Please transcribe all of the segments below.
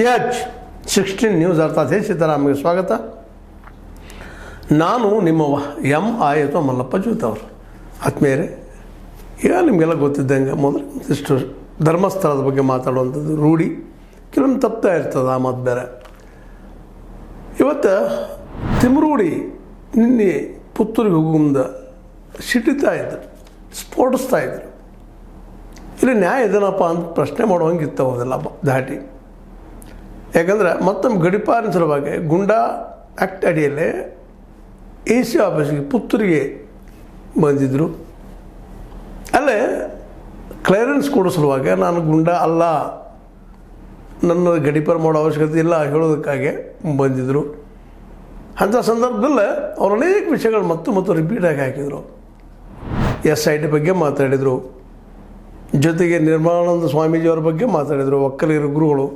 H16 news ಅರ್ಥಾತ್ ಸಿದ್ದರಾಮಯ್ಯ ಸ್ವಾಗತ. ನಾನು ನಿಮ್ಮ MI ಅಥವಾ ಮಲ್ಲಪ್ಪ ಜೂತ್ ಅವರು. ಆತ್ಮೀಯರೇ, ಈಗ ನಿಮಗೆಲ್ಲ ಗೊತ್ತಿದ್ದಂಗೆ ಮೊದಲು ಇಷ್ಟು ಧರ್ಮಸ್ಥಳದ ಬಗ್ಗೆ ಮಾತಾಡುವಂಥದ್ದು ರೂಢಿ, ಕೆಲವೊಂದು ತಪ್ತಾ ಇರ್ತದೆ. ಆ ಮಾತು ಬೇರೆ. ಇವತ್ತು ತಿಮ್ರೂಡಿ ನಿನ್ನೆ ಪುತ್ತೂರಿಗೆ ಹೋಗೋ ಮುಂದೆ ಸಿಟಿತಾ ಇದ್ರು, ಸ್ಫೋಟಿಸ್ತಾ ಇದ್ರು. ಇಲ್ಲಿ ನ್ಯಾಯ ಇದೇನಪ್ಪ ಅಂತ ಪ್ರಶ್ನೆ ಮಾಡುವಂಗಿತ್ತು ಹೋದೆಲ್ಲ ದಾಟಿ. ಯಾಕಂದರೆ ಮತ್ತೊಮ್ಮೆ ಗಡಿಪಾರಿನ ಸಲುವಾಗಿ ಗುಂಡಾ ಆ್ಯಕ್ಟ್ ಅಡಿಯಲ್ಲೇ AC ಆಫೀಸಿಗೆ ಪುತ್ತೂರಿಗೆ ಬಂದಿದ್ದರು. ಅಲ್ಲೇ ಕ್ಲಿಯರೆನ್ಸ್ ಕೊಡೋ ಸಲುವಾಗಿ ನಾನು ಗುಂಡಾ ಅಲ್ಲ, ನನ್ನ ಗಡಿಪಾರು ಮಾಡೋ ಅವಶ್ಯಕತೆ ಇಲ್ಲ ಹೇಳೋದಕ್ಕಾಗಿ ಬಂದಿದ್ದರು. ಅಂಥ ಸಂದರ್ಭದಲ್ಲೇ ಅವ್ರು ಅನೇಕ ವಿಷಯಗಳು ಮತ್ತು ರಿಪೀಟಾಗಿ ಹಾಕಿದರು. SIT ಬಗ್ಗೆ ಮಾತಾಡಿದರು, ಜೊತೆಗೆ ನಿರ್ಮಲಾನಂದ ಸ್ವಾಮೀಜಿಯವ್ರ ಬಗ್ಗೆ ಮಾತಾಡಿದರು, ಒಕ್ಕಲಿಗರ ಗುರುಗಳು.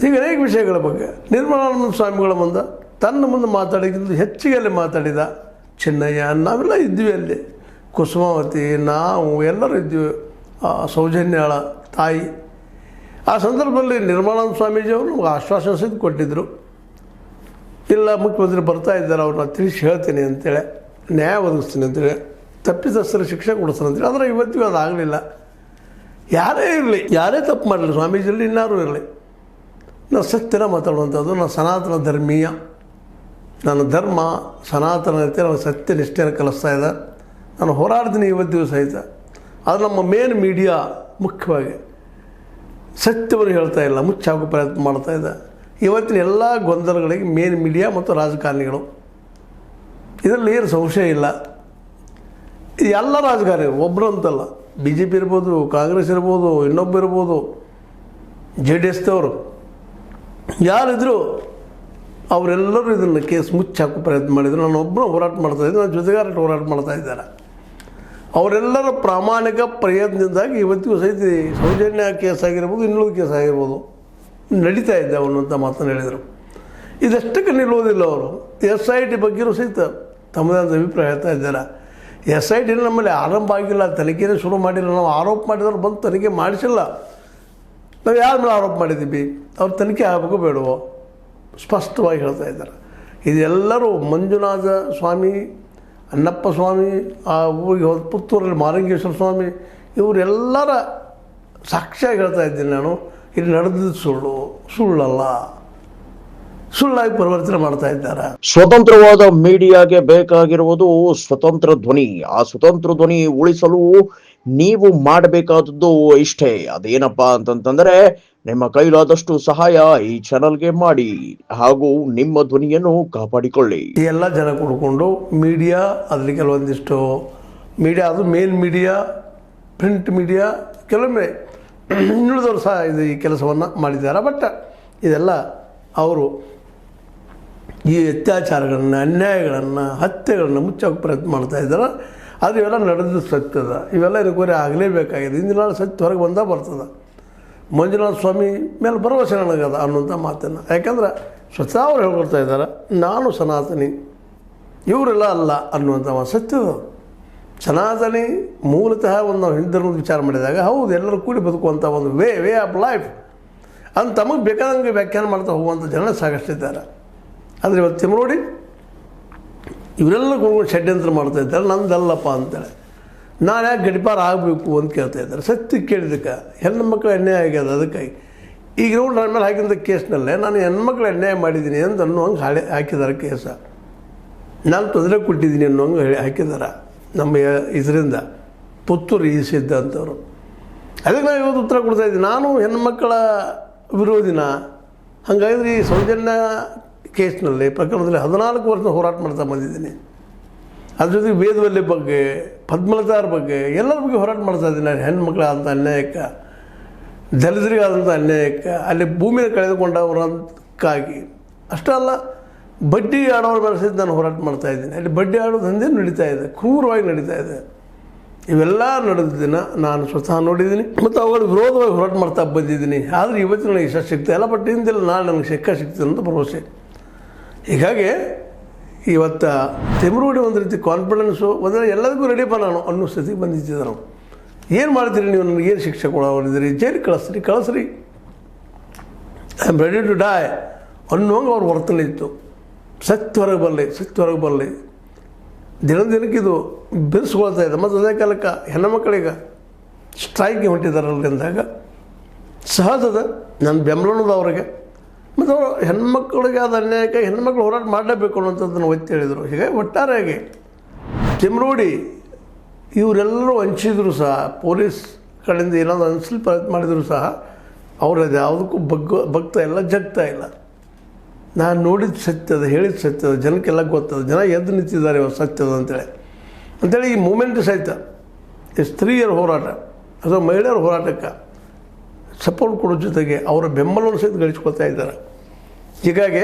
ಈಗ ಅನೇಕ ವಿಷಯಗಳ ಬಗ್ಗೆ ನಿರ್ಮಲಾನಂದ ಸ್ವಾಮಿಗಳ ಮುಂದೆ ತನ್ನ ಮುಂದೆ ಮಾತಾಡೋಕ್ಕಿಂತ ಹೆಚ್ಚಿಗೆ ಅಲ್ಲಿ ಮಾತಾಡಿದ. ಚಿನ್ನಯ್ಯ, ನಾವೆಲ್ಲ ಇದ್ವಿ ಅಲ್ಲಿ, ಕುಸುಮಾವತಿ, ನಾವು ಎಲ್ಲರೂ ಇದ್ವಿ, ಸೌಜನ್ಯಾಳ ತಾಯಿ. ಆ ಸಂದರ್ಭದಲ್ಲಿ ನಿರ್ಮಲಾನಂದ ಸ್ವಾಮೀಜಿಯವರು ನಮ್ಗೆ ಆಶ್ವಾಸನೆ ಸಹಿತ ಕೊಟ್ಟಿದ್ದರು. ಇಲ್ಲ, ಮುಖ್ಯಮಂತ್ರಿ ಬರ್ತಾ ಇದ್ದಾರೆ, ಅವ್ರನ್ನ ತಿಳಿಸಿ ಹೇಳ್ತೀನಿ ಅಂತೇಳಿ, ನ್ಯಾಯ ಒದಗಿಸ್ತೀನಿ ಅಂತೇಳಿ, ತಪ್ಪಿತಸ್ಥರ ಶಿಕ್ಷೆ ಕೊಡಿಸ್ತೀನಿ ಅಂತೇಳಿ. ಆದರೆ ಇವತ್ತಿಗೂ ಅದಾಗಲಿಲ್ಲ. ಯಾರೇ ಇರಲಿ, ಯಾರೇ ತಪ್ಪು ಮಾಡಲಿ, ಸ್ವಾಮೀಜಿಯಲ್ಲಿ ಇನ್ನಾರು ಇರಲಿ, ನಾನು ಸತ್ಯನ ಮಾತಾಡುವಂಥದ್ದು. ನಾನು ಸನಾತನ ಧರ್ಮೀಯ, ನನ್ನ ಧರ್ಮ ಸನಾತನತೆ, ನಾನು ಸತ್ಯ ನಿಷ್ಠೆಯನ್ನು ಕಲಿಸ್ತಾ ಇದೆ. ನಾನು ಹೋರಾಡ್ತೀನಿ ಇವತ್ತಿಗೂ ಸಹಿತ. ಅದು ನಮ್ಮ ಮೇನ್ ಮೀಡಿಯಾ ಮುಖ್ಯವಾಗಿ ಸತ್ಯವನ್ನು ಹೇಳ್ತಾ ಇಲ್ಲ, ಮುಚ್ಚಾಕೋ ಪ್ರಯತ್ನ ಮಾಡ್ತಾ ಇದೆ. ಇವತ್ತಿನ ಎಲ್ಲ ಗೊಂದಲಗಳಿಗೆ ಮೇನ್ ಮೀಡಿಯಾ ಮತ್ತು ರಾಜಕಾರಣಿಗಳು, ಇದರಲ್ಲಿ ಏನು ಸಂಶಯ ಇಲ್ಲ. ಇದು ಎಲ್ಲ ರಾಜಕಾರಣಿಗಳು, ಒಬ್ಬರು ಅಂತಲ್ಲ. BJP ಇರ್ಬೋದು, ಕಾಂಗ್ರೆಸ್ ಇರ್ಬೋದು, ಇನ್ನೊಬ್ಬ ಇರ್ಬೋದು, JDSದವರು ಯಾರಿದ್ರು ಅವರೆಲ್ಲರೂ ಇದನ್ನು ಕೇಸ್ ಮುಚ್ಚಾಕೋ ಪ್ರಯತ್ನ ಮಾಡಿದರು. ನಾನು ಒಬ್ಬರು ಹೋರಾಟ ಮಾಡ್ತಾಯಿದ್ದೆ, ನನ್ನ ಜೊತೆಗಾರ ಹೋರಾಟ ಮಾಡ್ತಾ ಇದ್ದಾರೆ. ಅವರೆಲ್ಲರ ಪ್ರಾಮಾಣಿಕ ಪ್ರಯತ್ನದಿಂದಾಗಿ ಇವತ್ತಿಗೂ ಸಹಿತ ಸೌಜನ್ಯ ಕೇಸ್ ಆಗಿರ್ಬೋದು, ಇನ್ನುಳಿದ ಕೇಸ್ ಆಗಿರ್ಬೋದು ನಡೀತಾ ಇದ್ದೆ ಅನ್ನುವಂಥ ಮಾತನ್ನು ಹೇಳಿದರು. ಇದಷ್ಟಕ್ಕೆ ನಿಲ್ಲೋದಿಲ್ಲ. ಅವರು SIT ಬಗ್ಗೆಯೂ ಸಹಿತ ತಮ್ಮದಾದ ಅಭಿಪ್ರಾಯ ಹೇಳ್ತಾ ಇದ್ದಾರೆ. SIT ನಮ್ಮಲ್ಲಿ ಆರಂಭ ಆಗಿಲ್ಲ, ತನಿಖೆನೇ ಶುರು ಮಾಡಿಲ್ಲ. ನಾವು ಆರೋಪ ಮಾಡಿದವರು ಬಂದು ತನಿಖೆ ಮಾಡಿಸಿಲ್ಲ. ನಾವು ಯಾರ ಮೇಲೆ ಆರೋಪ ಮಾಡಿದ್ದೀವಿ, ಅವ್ರು ತನಿಖೆ ಆಗಬೇಕು ಬೇಡವೋ ಸ್ಪಷ್ಟವಾಗಿ ಹೇಳ್ತಾ ಇದ್ದಾರೆ. ಇದೆಲ್ಲರೂ ಮಂಜುನಾಥ ಸ್ವಾಮಿ, ಅಣ್ಣಪ್ಪ ಸ್ವಾಮಿ, ಆ ಊರಿಗೆ ಹೋದ ಪುತ್ತೂರಲ್ಲಿ ಮಾರಂಗೇಶ್ವರ ಸ್ವಾಮಿ, ಇವರೆಲ್ಲರ ಸಾಕ್ಷಿಯಾಗಿ ಹೇಳ್ತಾ ಇದ್ದೀನಿ ನಾನು. ಇಲ್ಲಿ ನಡೆದಿದ್ದು ಸುಳ್ಳಲ್ಲ, ಸುಳ್ಳಾಗಿ ಪರಿವರ್ತನೆ ಮಾಡ್ತಾ ಇದ್ದಾರೆ. ಸ್ವತಂತ್ರವಾದ ಮೀಡಿಯಾಗೆ ಬೇಕಾಗಿರುವುದು ಸ್ವತಂತ್ರ ಧ್ವನಿ. ಆ ಸ್ವತಂತ್ರ ಧ್ವನಿ ಉಳಿಸಲು ನೀವು ಮಾಡಬೇಕಾದದ್ದು ಇಷ್ಟೇ. ಅದೇನಪ್ಪಾ ಅಂತಂತಂದ್ರೆ, ನಿಮ್ಮ ಕೈಲಾದಷ್ಟು ಸಹಾಯ ಈ ಚಾನಲ್ಗೆ ಮಾಡಿ ಹಾಗೂ ನಿಮ್ಮ ಧ್ವನಿಯನ್ನು ಕಾಪಾಡಿಕೊಳ್ಳಿ. ಎಲ್ಲ ಜನ ಕೂಡಿಕೊಂಡು ಮೀಡಿಯಾ, ಅದರಲ್ಲಿ ಕೆಲವೊಂದಿಷ್ಟು ಮೀಡಿಯಾ, ಅದು ಮೇನ್ ಮೀಡಿಯಾ, ಪ್ರಿಂಟ್ ಮೀಡಿಯಾ, ಕೆಲವೊಮ್ಮೆ ಇನ್ನುಳಿದವರು ಸಹ ಈ ಕೆಲಸವನ್ನು ಮಾಡಿದ್ದಾರೆ. ಬಟ್ ಇದೆಲ್ಲ ಅವರು ಈ ಅತ್ಯಾಚಾರಗಳನ್ನು, ಅನ್ಯಾಯಗಳನ್ನು, ಹತ್ಯೆಗಳನ್ನು ಮುಚ್ಚಾಕ ಪ್ರಯತ್ನ ಮಾಡ್ತಾ ಇದ್ದಾರೆ. ಆದರೆ ಇವೆಲ್ಲ ನಡೆದು ಸತ್ಯದ, ಇವೆಲ್ಲ ರಿಕವರಿ ಆಗಲೇಬೇಕಾಗಿದೆ. ಇಂದಿನ ನಾಳೆ ಸತ್ಯ ಹೊರಗೆ ಬಂದಾಗ ಬರ್ತದೆ. ಮಂಜುನಾಥ ಸ್ವಾಮಿ ಮೇಲೆ ಭರವಸೆ ನನಗದ ಅನ್ನುವಂಥ ಮಾತನ್ನು, ಯಾಕಂದ್ರೆ ಸ್ವತಃ ಅವ್ರು ಹೇಳ್ಕೊಳ್ತಾ ಇದ್ದಾರೆ, ನಾನು ಸನಾತನಿ, ಇವರೆಲ್ಲ ಅಲ್ಲ ಅನ್ನುವಂಥ ಸತ್ಯದ. ಸನಾತನಿ ಮೂಲತಃ ಒಂದು ನಾವು ಹಿಂದೆ ವಿಚಾರ ಮಾಡಿದಾಗ ಹೌದು, ಎಲ್ಲರೂ ಕೂಡಿ ಬದುಕುವಂಥ ಒಂದು ವೇ ಆಫ್ ಲೈಫ್ ಅಂತ ತಮಗೆ ಬೇಕಾದಂಗೆ ವ್ಯಾಖ್ಯಾನ ಮಾಡ್ತಾ ಹೋಗುವಂಥ ಜನ ಸಾಕಷ್ಟಿದ್ದಾರೆ. ಆದರೆ ಇವತ್ತು ತಿಮ್ರೋಡಿ ಇವರೆಲ್ಲ ಗುರುಗಳು ಷಡ್ಯಂತ್ರ ಮಾಡ್ತಾ ಇದ್ದಾರೆ, ನಂದಲ್ಲಪ್ಪ ಅಂತೇಳಿ. ನಾನು ಯಾಕೆ ಗಡಿಪಾರ ಆಗಬೇಕು ಅಂತ ಕೇಳ್ತಾ ಇದ್ದಾರೆ. ಸತ್ಯ ಕೇಳಿದಕ್ಕೆ ಹೆಣ್ಣು ಮಕ್ಕಳು ಅನ್ಯಾಯ ಆಗ್ಯದ. ಅದಕ್ಕಾಗಿ ಈಗ ನೋಡಿ ನನ್ನ ಮೇಲೆ ಹಾಕಿದ ಕೇಸ್ನಲ್ಲೇ ನಾನು ಹೆಣ್ಮಕ್ಳು ಅನ್ಯಾಯ ಮಾಡಿದ್ದೀನಿ ಅಂತ ಅನ್ನುವಂಗೆ ಹಾಕಿದ್ದಾರೆ ಕೇಸ. ನಾನು ತೊಂದರೆ ಕೊಟ್ಟಿದ್ದೀನಿ ಅನ್ನೋಂಗೆ ಹಾಕಿದ್ದಾರೆ ನಮ್ಮ ಇದರಿಂದ ಪುತ್ತೂರು ಈಸಿದ್ದ ಅಂತವರು. ಅದಕ್ಕೆ ನಾವು ಇವತ್ತು ಉತ್ತರ ಕೊಡ್ತಾ ಇದ್ದೀನಿ. ನಾನು ಹೆಣ್ಮಕ್ಕಳ ವಿರೋಧಿನ. ಹಾಗಾದ್ರೆ ಈ ಸೌಜನ್ಯ ಕೇಸ್ನಲ್ಲಿ ಪ್ರಕರಣದಲ್ಲಿ 14 ವರ್ಷ ಹೋರಾಟ ಮಾಡ್ತಾ ಬಂದಿದ್ದೀನಿ. ಅದ್ರ ಜೊತೆಗೆ ವೇದವಲ್ಲಿ ಬಗ್ಗೆ, ಪದ್ಮಲತಾರ ಬಗ್ಗೆ, ಎಲ್ಲರ ಬಗ್ಗೆ ಹೋರಾಟ ಮಾಡ್ತಾ ಇದ್ದೀನಿ. ನಾನು ಹೆಣ್ಮಕ್ಳಾದಂಥ ಅನ್ಯಾಯಕ್ಕೆ, ದಲಿತರಿಗಾದಂಥ ಅನ್ಯಾಯಕ್ಕೆ, ಅಲ್ಲಿ ಭೂಮಿನ ಕಳೆದುಕೊಂಡವರಂತಾಗಿ ಅಷ್ಟೇ ಅಲ್ಲ, ಬಡ್ಡಿ ಆಡೋರ ಮೇಲೆ ಸಹಿತ ನಾನು ಹೋರಾಟ ಮಾಡ್ತಾಯಿದ್ದೀನಿ. ಅಲ್ಲಿ ಬಡ್ಡಿ ಆಡೋದು ಹಂದೇ ನಡೀತಾ ಇದೆ, ಕ್ರೂರವಾಗಿ ನಡೀತಾ ಇದೆ. ಇವೆಲ್ಲ ನಡೆದಿದ್ದೀನ ನಾನು ಸ್ವತಃ ನೋಡಿದ್ದೀನಿ ಮತ್ತು ಅವುಗಳ ವಿರೋಧವಾಗಿ ಹೋರಾಟ ಮಾಡ್ತಾ ಬಂದಿದ್ದೀನಿ. ಆದರೆ ಇವತ್ತು ನನಗೆ ಇಷ್ಟ ಸಿಗ್ತಾ ಇಲ್ಲ, ಬಟ್ ಹಿಂದಿಲ್ಲ ನಾಳೆ ನನಗೆ ಸಿಗ್ತದೆ ಅಂತ ಭರವಸೆ. ಹೀಗಾಗಿ ಇವತ್ತು ತಿಮ್ರೂಡಿ ಒಂದು ರೀತಿ ಕಾನ್ಫಿಡೆನ್ಸು ಒಂದರೆ ಎಲ್ಲದಕ್ಕೂ ರೆಡಿಪ್ಪ ನಾನು ಅನ್ನೋ ಸ್ಥಿತಿಗೆ ಬಂದಿದ್ದೆ. ನಾವು ಏನು ಮಾಡ್ತೀರಿ, ನೀವು ನನಗೇನು ಶಿಕ್ಷೆ ಕೊಡೋರಿದ್ದೀರಿ, ಜೈಲಿಗೆ ಕಳಿಸ್ರಿ. I am ready to die ಅನ್ನುವಂಗೆ ಅವ್ರ ವರ್ತನೆ ಇತ್ತು. ಸತ್ಯ ಹೊರಗೆ ಬರಲಿ ದಿನಕ್ಕೆ ಇದು ಬಿರ್ಸ್ಕೊಳ್ತಾ ಇದೆ. ಮತ್ತು ಅದೇ ಕಾಲಕ್ಕೆ ಹೆಣ್ಣುಮಕ್ಕಳಿಗೆ ಸ್ಟ್ರೈಕ್ಗೆ ಹೊಂಟಿದ್ದಾರಲ್ಲ ಅಂದಾಗ ಸಹಜದ ನನ್ನ ಬೆಂಬಲನದ ಅವರಿಗೆ. ಮತ್ತು ಅವರು ಹೆಣ್ಮಕ್ಳಿಗೆ ಆದ ಅನ್ಯಾಯಕ್ಕೆ ಹೆಣ್ಮಕ್ಳು ಹೋರಾಟ ಮಾಡಲೇಬೇಕು ಅನ್ನೋಂಥದ್ದನ್ನು ಒತ್ತಿ ಹೇಳಿದರು. ಹೀಗಾಗಿ ಒಟ್ಟಾರೆಯಾಗಿ ಚಿಮ್ರೋಡಿ ಇವರೆಲ್ಲರೂ ವಂಚಿದ್ರು ಸಹ, ಪೊಲೀಸ್ ಕಡೆಯಿಂದ ಏನಾದರೂ ಅನಿಸಲು ಪ್ರಯತ್ನ ಮಾಡಿದರೂ ಸಹ ಅವರು ಅದು ಯಾವುದಕ್ಕೂ ಬಗ್ತಾ ಇಲ್ಲ, ಜಗ್ತಾ ಇಲ್ಲ. ನಾನು ನೋಡಿದ ಸತ್ಯದ, ಹೇಳಿದ ಸತ್ಯದ, ಜನಕ್ಕೆಲ್ಲ ಗೊತ್ತದ, ಜನ ಎದ್ದು ನಿಂತಿದ್ದಾರೆ ಇವಾಗ ಸತ್ಯದ ಅಂತೇಳಿ ಈ ಮೂಮೆಂಟ್ ಸಹಿತ ಈ ಸ್ತ್ರೀಯರ ಹೋರಾಟ ಅಥವಾ ಮಹಿಳೆಯರ ಹೋರಾಟಕ್ಕೆ ಸಪೋರ್ಟ್ ಕೊಡೋ ಜೊತೆಗೆ ಅವರ ಬೆಂಬಲವನ್ನು ಸಹಿತ ಗಳಿಸ್ಕೊಳ್ತಾ ಇದ್ದಾರೆ. ಹೀಗಾಗಿ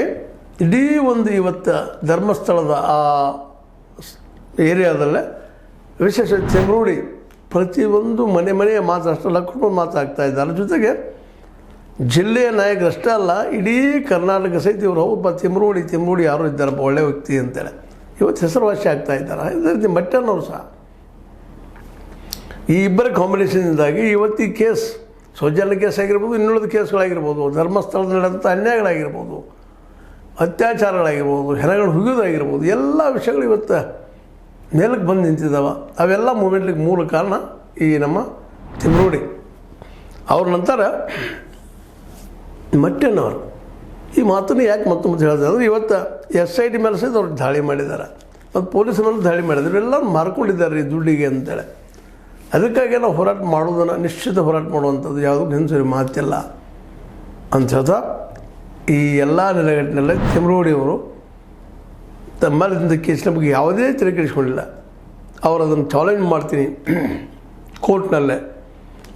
ಇಡೀ ಒಂದು ಇವತ್ತು ಧರ್ಮಸ್ಥಳದ ಆ ಏರಿಯಾದಲ್ಲೇ ವಿಶೇಷ ಚಿಮ್ರೋಡಿ ಪ್ರತಿಯೊಂದು ಮನೆಯ ಮಾತು ಅಷ್ಟು ಲಕ್ಷ ಮಾತಾಗ್ತಾ ಇದ್ದಾರೆ. ಜೊತೆಗೆ ಜಿಲ್ಲೆಯ ನಾಯಕರಷ್ಟೇ ಅಲ್ಲ, ಇಡೀ ಕರ್ನಾಟಕ ಸಹಿತ ಇವರು ಹೌದು ಚಿಮ್ರೋಡಿ ಯಾರು ಇದ್ದಾರಪ್ಪ ಒಳ್ಳೆಯ ವ್ಯಕ್ತಿ ಅಂತೇಳಿ ಇವತ್ತು ಹೆಸರುವಾಸಿ ಆಗ್ತಾ ಇದ್ದಾರೆ. ಇದೇ ರೀತಿ ಮಟ್ಟನವರು ಸಹ ಈ ಇಬ್ಬರ ಕಾಂಬಿನೇಷನ್ನಿಂದಾಗಿ ಇವತ್ತು ಈ ಕೇಸ್ ಸೌಜನ್ಯ ಕೇಸ್ ಆಗಿರ್ಬೋದು, ಇನ್ನುಳಿದ ಕೇಸ್ಗಳಾಗಿರ್ಬೋದು, ಧರ್ಮಸ್ಥಳದ ನಡೆದಂಥ ಅನ್ಯಾಯಗಳಾಗಿರ್ಬೋದು, ಅತ್ಯಾಚಾರಗಳಾಗಿರ್ಬೋದು, ಹೆಣಗಳು ಹುಗಿಯೋದಾಗಿರ್ಬೋದು, ಎಲ್ಲ ವಿಷಯಗಳು ಇವತ್ತು ಮೇಲಕ್ಕೆ ಬಂದು ನಿಂತಿದ್ದಾವೆ. ಅವೆಲ್ಲ ಮೂಮೆಂಟ್ಗೆ ಮೂಲ ಕಾರಣ ಈ ನಮ್ಮ ಚಿಮ್ರೋಡಿ. ಅವ್ರ ನಂತರ ಮಟ್ಟಣ್ಣವರು ಈ ಮಾತನ್ನು ಯಾಕೆ ಮತ್ತೆ ಹೇಳಿದೆ ಅಂದರೆ ಇವತ್ತು SIT ಮೇಲೆ ಸಹಿತ ಅವ್ರು ದಾಳಿ ಮಾಡಿದ್ದಾರೆ ಮತ್ತು ಪೊಲೀಸ್ ಮೇಲೆ ದಾಳಿ ಮಾಡಿದ್ದಾರೆ. ಇವೆಲ್ಲ ಮಾರ್ಕೊಂಡಿದ್ದಾರೆ ಈ ದುಡ್ಡಿಗೆ ಅಂತೇಳಿ. ಅದಕ್ಕಾಗಿ ನಾವು ಹೋರಾಟ ಮಾಡೋದನ್ನು ನಿಶ್ಚಿತ ಹೋರಾಟ ಮಾಡುವಂಥದ್ದು ಯಾವುದಕ್ಕೂ ಹಿಂಸರಿ ಮಾತಿಲ್ಲ ಅಂತ ಹೇಳ್ತಾ ಈ ಎಲ್ಲ ನೆಲೆಗಟ್ಟಿನಲ್ಲೇ ಚಿಮ್ರೋಡಿಯವರು ತಮ್ಮಲ್ಲಿದ್ದ ಕೇಸಿನ ಬಗ್ಗೆ ಯಾವುದೇ ತಲೆ ಕೆಡಿಸ್ಕೊಂಡಿಲ್ಲ. ಅವರು ಅದನ್ನು ಚಾಲೆಂಜ್ ಮಾಡ್ತೀನಿ ಕೋರ್ಟ್ನಲ್ಲೇ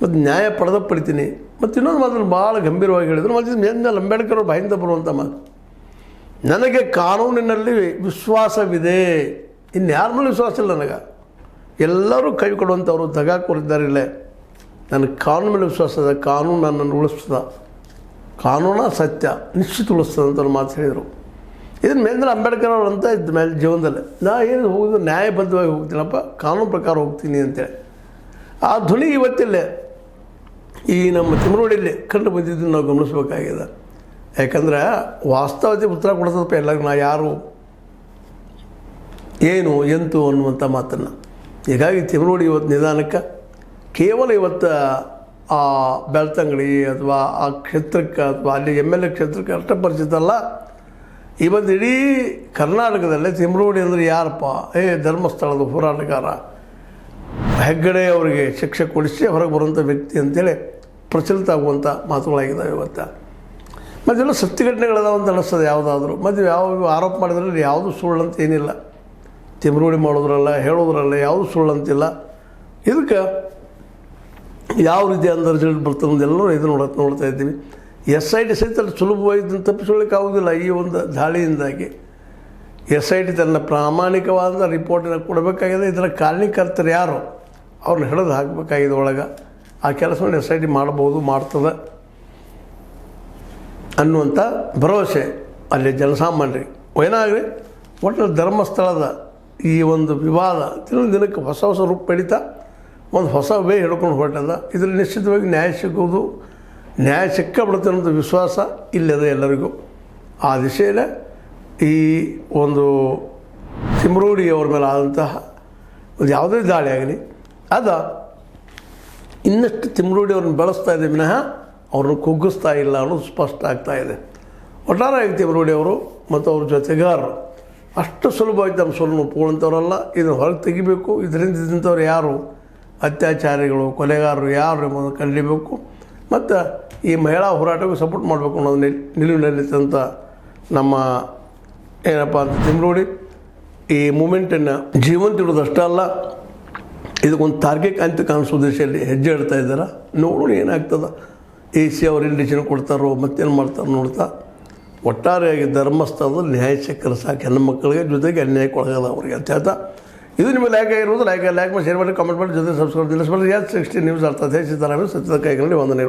ಮತ್ತು ನ್ಯಾಯ ಪಡಿತೀನಿ. ಮತ್ತು ಇನ್ನೊಂದು ಮಾತನ್ನು ಭಾಳ ಗಂಭೀರವಾಗಿ ಹೇಳಿದರು. ಮತ್ತು ಮೇಲ್ ಅಂಬೇಡ್ಕರ್ ಅವ್ರ ಬಾಯಿಂದ ಬರುವಂಥ ಮಾತು, ನನಗೆ ಕಾನೂನಿನಲ್ಲಿ ವಿಶ್ವಾಸವಿದೆ, ಇನ್ಯಾರ ಮೇಲೆ ವಿಶ್ವಾಸ ಇಲ್ಲ ನನಗೆ. ಎಲ್ಲರೂ ಕೈ ಕೊಡುವಂಥವ್ರು ದಗಾಕೋರಿದ್ದಾರೆ. ಇಲ್ಲೇ ನನಗೆ ಕಾನೂನು ಮೇಲೆ ವಿಶ್ವಾಸ ಇದೆ, ಕಾನೂನು ನನ್ನನ್ನು ಉಳಿಸ್ತದ, ಕಾನೂನು ಸತ್ಯ ನಿಶ್ಚಿತ ಉಳಿಸ್ತದೆ ಅಂತ ಮಾತು ಹೇಳಿದರು. ಇದನ್ನು ಮೇಲಿಂದ ಅಂಬೇಡ್ಕರ್ ಅವರು ಅಂತ ಇದ್ದ ಮೇಲೆ ಜೀವನದಲ್ಲಿ ನಾ ಏನು ಹೋಗೋದು ನ್ಯಾಯಬದ್ಧವಾಗಿ ಹೋಗ್ತೀನಪ್ಪ, ಕಾನೂನು ಪ್ರಕಾರ ಹೋಗ್ತೀನಿ ಅಂತೇಳಿ ಆ ಧ್ವನಿ ಇವತ್ತಿಲ್ಲೇ ಈ ನಮ್ಮ ಚಿಮ್ರೋಡಿಯಲ್ಲಿ ಕಂಡು ಬಂದಿದ್ದನ್ನು ನಾವು ಗಮನಿಸಬೇಕಾಗಿದೆ. ಯಾಕಂದರೆ ವಾಸ್ತವತೆ ಉತ್ತರ ಕೊಡ್ತದಪ್ಪ ಎಲ್ಲರಿಗೂ, ನಾ ಯಾರು ಏನು ಎಂತು ಅನ್ನುವಂಥ ಮಾತನ್ನು. ಹೀಗಾಗಿ ಚಿಮ್ರೋಡಿ ಇವತ್ತು ನಿಧಾನಕ್ಕೆ ಕೇವಲ ಇವತ್ತು ಆ ಬೆಳ್ತಂಗಡಿ ಅಥವಾ ಆ ಕ್ಷೇತ್ರಕ್ಕೆ ಅಥವಾ ಅಲ್ಲಿ MLA ಕ್ಷೇತ್ರಕ್ಕೆ ಅಷ್ಟೇ ಪರಿಚಿತ ಅಲ್ಲ. ಇವತ್ತು ಇಡೀ ಕರ್ನಾಟಕದಲ್ಲೇ ಚಿಮ್ರೋಡಿ ಅಂದರೆ ಯಾರಪ್ಪ, ಧರ್ಮಸ್ಥಳದ ಹೋರಾಟಗಾರ, ಹೆಗ್ಗಡೆ ಅವರಿಗೆ ಶಿಕ್ಷೆ ಕೊಡಿಸಿ ಹೊರಗೆ ಬರುವಂಥ ವ್ಯಕ್ತಿ ಅಂತೇಳಿ ಪ್ರಚಲಿತ ಆಗುವಂಥ ಮಾತುಗಳಾಗಿದ್ದಾವೆ ಇವತ್ತು. ಮತ್ತೆಲ್ಲ ಸತ್ಯ ಘಟನೆಗಳದಾವ ಅಂತ ಅನ್ನಿಸ್ತದೆ ಯಾವುದಾದ್ರೂ. ಮತ್ತು ಯಾವ ಆರೋಪ ಮಾಡಿದ್ರಲ್ಲಿ ಯಾವುದು ಸುಳ್ಳು ಅಂತ ಏನಿಲ್ಲ. ಚಿಮ್ರೋಡಿ ಮಾಡೋದ್ರಲ್ಲ, ಹೇಳೋದ್ರಲ್ಲ ಯಾವುದು ಸುಳ್ಳು ಅಂತಿಲ್ಲ. ಇದಕ್ಕೆ ಯಾವ ರೀತಿ ಅಂತ ರಿಸಲ್ಟ್ ಬರ್ತದೆ ಎಲ್ಲರೂ ಇದು ನೋಡ್ತಾ ಇದ್ದೀವಿ. SIT ಸಹಿತ ಸುಲಭವಾಗಿ ಇದನ್ನು ತಪ್ಪಿಸ್ಕೊಳ್ಳಿಕ್ಕೆ ಆಗೋದಿಲ್ಲ. ಈ ಒಂದು ದಾಳಿಯಿಂದಾಗಿ SIT ತನ್ನ ಪ್ರಾಮಾಣಿಕವಾದ ರಿಪೋರ್ಟನ್ನು ಕೊಡಬೇಕಾಗಿದೆ. ಇದರ ಕಾರಣೀಕರ್ತರು ಯಾರು ಅವ್ರನ್ನ ಹಿಡಿದು ಹಾಕಬೇಕಾಗಿದೆ ಒಳಗೆ. ಆ ಕೆಲಸವನ್ನು SIT ಮಾಡ್ಬೋದು, ಮಾಡ್ತದೆ ಅನ್ನುವಂಥ ಭರವಸೆ ಅಲ್ಲಿ ಜನಸಾಮಾನ್ಯರಿಗೆ. ಏನಾಗಲಿ ಒಟ್ಟು ಧರ್ಮಸ್ಥಳದ ಈ ಒಂದು ವಿವಾದ ದಿನಕ್ಕೆ ಹೊಸ ರೂಪ ಪಡಿತಾ ಒಂದು ಹೊಸ ವೇ ಹಿಡ್ಕೊಂಡು ಹೊರಟದ. ಇದರಲ್ಲಿ ನಿಶ್ಚಿತವಾಗಿ ನ್ಯಾಯ ಸಿಕ್ಕಬಿಡುತ್ತೆ ಅನ್ನೋದು ವಿಶ್ವಾಸ ಇಲ್ಲದೆ ಎಲ್ಲರಿಗೂ. ಆ ದಿಶೆಯಲ್ಲೇ ಈ ಒಂದು ಚಿಮ್ರೋಡಿ ಅವ್ರ ಮೇಲೆ ಆದಂತಹ ಒಂದು ಯಾವುದೇ ದಾಳಿ ಆಗಲಿ ಅದು ಇನ್ನಷ್ಟು ಚಿಮ್ರೋಡಿ ಅವ್ರನ್ನ ಬೆಳೆಸ್ತಾ ಇದೆ ವಿನಃ ಅವ್ರನ್ನ ಕುಗ್ಗಿಸ್ತಾ ಇಲ್ಲ ಅನ್ನೋದು ಸ್ಪಷ್ಟ ಆಗ್ತಾ ಇದೆ. ಒಟ್ಟಾರೆಯಾಗಿ ಚಿಮ್ರೋಡಿ ಅವರು ಮತ್ತು ಅವ್ರ ಜೊತೆಗಾರರು ಅಷ್ಟು ಸುಲಭವಾಗಿ ತಮ್ಮ ಸೋಲನ್ನು ಒಪ್ಕೊಳ್ಳುವಂಥವ್ರಲ್ಲ. ಇದನ್ನು ಹೊರಗೆ ತೆಗಿಬೇಕು. ಇದರಿಂದ ಇದ್ದಂಥವ್ರು ಯಾರು ಅತ್ಯಾಚಾರಿಗಳು, ಕೊಲೆಗಾರರು ಯಾರು ಎಂಬುದನ್ನು ಕಲಿಬೇಕು. ಮತ್ತು ಈ ಮಹಿಳಾ ಹೋರಾಟಕ್ಕೆ ಸಪೋರ್ಟ್ ಮಾಡಬೇಕು ಅನ್ನೋದು ನಿಲುವಿನಲ್ಲಿದ್ದಂಥ ನಮ್ಮ ಏನಪ್ಪ ಅಂತ ಚಿಮ್ರೋಡಿ ಈ ಮೂಮೆಂಟನ್ನು ಜೀವಂತ ಇಡೋದಷ್ಟೇ ಅಲ್ಲ, ಇದಕ್ಕೊಂದು ತಾರ್ಕಿಕ ಅಂತ ಕಾಣಿಸೋ ದಿಶೆಯಲ್ಲಿ ಹೆಜ್ಜೆ ಇಡ್ತಾ ಇದ್ದಾರೆ. ನೋಡೋಣ ಏನಾಗ್ತದೆ. AC ಅವ್ರು ಏನು ಡಿಸಿಷನ್ ಕೊಡ್ತಾರೋ ಮತ್ತೇನು ಮಾಡ್ತಾರೋ ನೋಡ್ತಾ ಒಟ್ಟಾರೆಯಾಗಿ ಧರ್ಮಸ್ಥಳದಲ್ಲಿ ನ್ಯಾಯ ಸಿಕ್ಕರೆ ಸಾಕು ಹೆಣ್ಣುಮಕ್ಕಳಿಗೆ, ಜೊತೆಗೆ ಅನ್ಯಾಯಕ್ಕೆ ಒಳಗದ ಅವ್ರಿಗೆ ಅಂತ ಹೇಳ್ತಾ ಇದು ನಿಮಗೆ ಲೈಕ್ ಆಗಿರ್ಬೋದು. ಲೈಕ್ ಮಾಡಿ, ಶೇರ್ ಮಾಡಿ, ಕಾಮೆಂಟ್ ಮಾಡಿ, ಜೊತೆ ಸಬ್ಸ್ಕ್ರೈಬ್ ನಿಲ್ಲಿಸಬೇಡಿ. 60 ನ್ಯೂಸ್ ಅರ್ಥ ಸೀತಾರಾಮ ಸತ್ಯದ ಕೈಗಳಲ್ಲಿ ವಂದನೆಗಳು.